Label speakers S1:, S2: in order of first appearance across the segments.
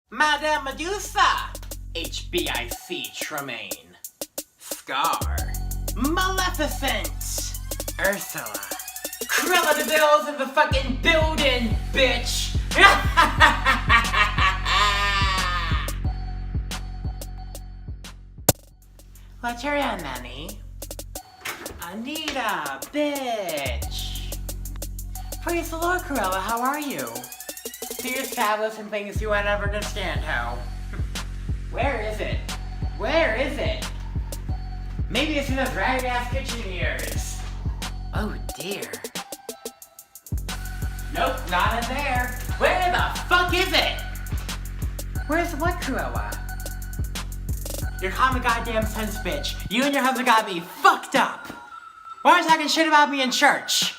S1: Madame Medusa, HBIC Tremaine, Scar, Maleficent, Ursula, Cruela de Vil's in the fucking building, bitch! What's your name, Nanny? Anita, bitch! Praise the Lord, Cruella, how are you? Serious fabulous and things you would never understand how. Where is it? Where is it? Maybe it's in those ragged ass kitchen of yours. Oh dear. Nope, not in there. Where the fuck is it? Where's what, Cruella? You're common goddamn sense, bitch. You and your husband got me fucked up. Why are you talking shit about me in church?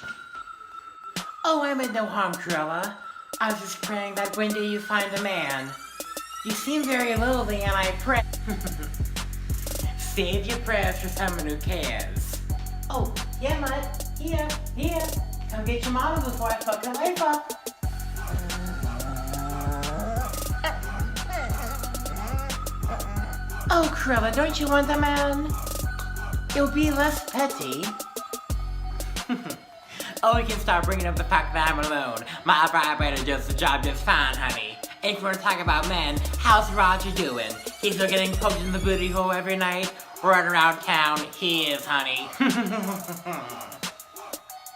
S1: Oh, I meant no harm, Cruella. I was just praying that one day you find a man. You seem very lonely and I pray. Save your prayers for someone who cares. Oh, yeah, Mutt. Here. Come get your mama before I fuck her life up. Oh, Cruella, don't you want a man? It'll be less petty. Oh, we can start bringing up the fact that I'm alone. My vibrator does the job just fine, honey. If you want to talk about men, how's Roger doing? He's still getting poked in the booty hole every night? Running around town? He is, honey.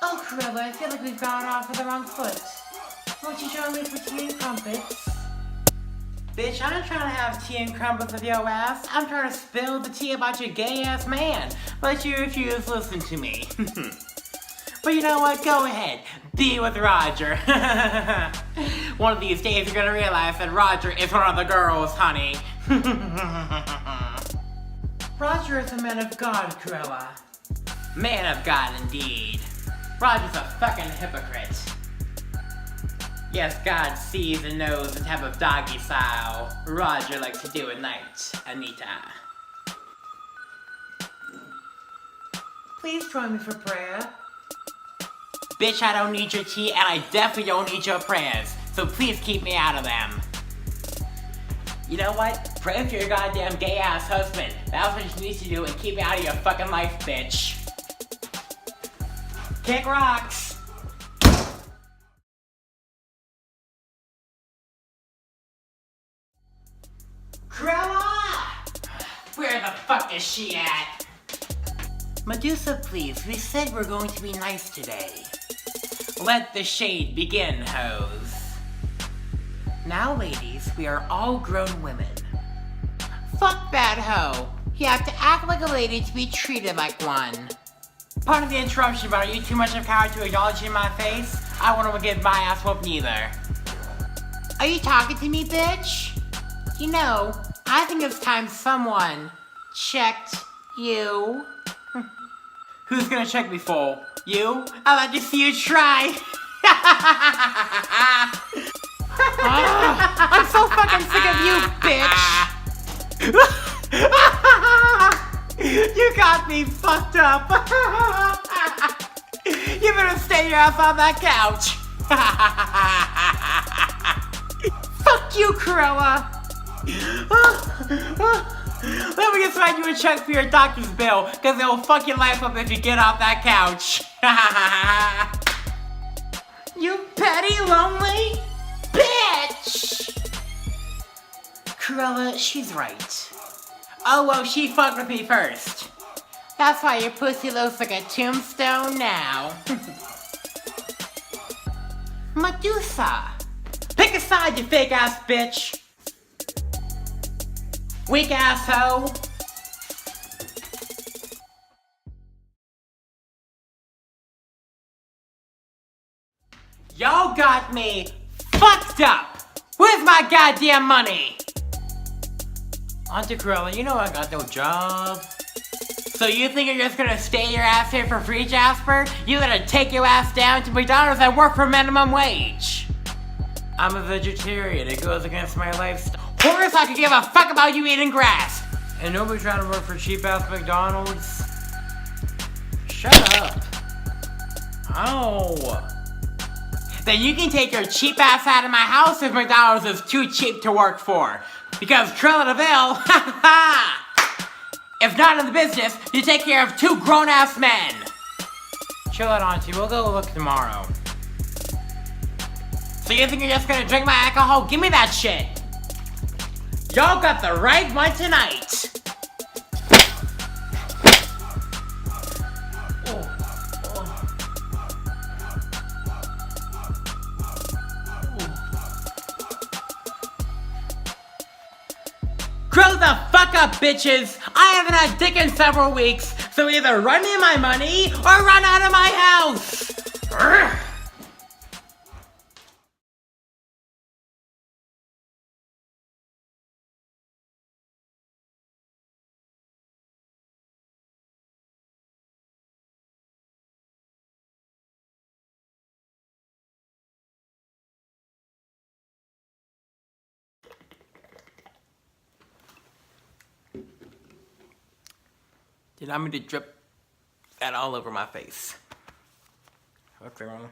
S1: Oh, Cruella, I feel like we've gone off with the wrong foot. Won't you join me for tea and crumpets? Bitch, I'm not trying to have tea and crumpets with your ass. I'm trying to spill the tea about your gay-ass man. But you refuse to listen to me. But you know what? Go ahead. Be with Roger. One of these days you're gonna realize that Roger is one of the girls, honey. Roger is a man of God, Cruella. Man of God, indeed. Roger's a fucking hypocrite. Yes, God sees and knows the type of doggy style Roger likes to do at night, Anita. Please join me for prayer. Bitch, I don't need your tea, and I definitely don't need your prayers, so please keep me out of them. You know what? Pray for your goddamn gay-ass husband. That's what you need to do, and keep me out of your fucking life, bitch. Kick rocks! Cruella! Where the fuck is she at? Medusa, please, we said we're going to be nice today. Let the shade begin, hoes. Now, ladies, we are all grown women. Fuck that hoe. You have to act like a lady to be treated like one. Pardon the interruption, but are you too much of a coward to acknowledge in my face? I won't get my ass whooped neither. Are you talking to me, bitch? You know, I think it's time someone checked you. Who's gonna check me, fool? You? I'd like to see you try. I'm so fucking sick of you, bitch. You got me fucked up. You better stay your ass on that couch. Fuck you, Cruella. Let me just write you a check for your doctor's bill, cause it'll fuck your life up if you get off that couch. You petty, lonely bitch! Cruella, she's right. Oh, well, she fucked with me first. That's why your pussy looks like a tombstone now. Medusa! Pick a side, you fake ass bitch! Weak asshole! Y'all got me fucked up! Where's my goddamn money? Auntie Cruella, you know I got no job. So you think you're just gonna stay your ass here for free, Jasper? You gotta take your ass down to McDonald's and work for minimum wage. I'm a vegetarian, it goes against my lifestyle. Horace, I could give a fuck about you eating grass! And nobody trying to work for cheap-ass McDonald's? Shut up. Oh. then you can take your cheap ass out of my house if McDonald's is too cheap to work for. Because Cruela DeVille, ha ha! If not in the business, you take care of 2 grown-ass men. Chill out, Auntie. We'll go look tomorrow. So you think you're just gonna drink my alcohol? Give me that shit. Y'all got the right one tonight. Grow the fuck up, bitches! I haven't had dick in several weeks, so either run me my money or run out of my house! Urgh. Did I mean to drip that all over my face? Okay, Roland.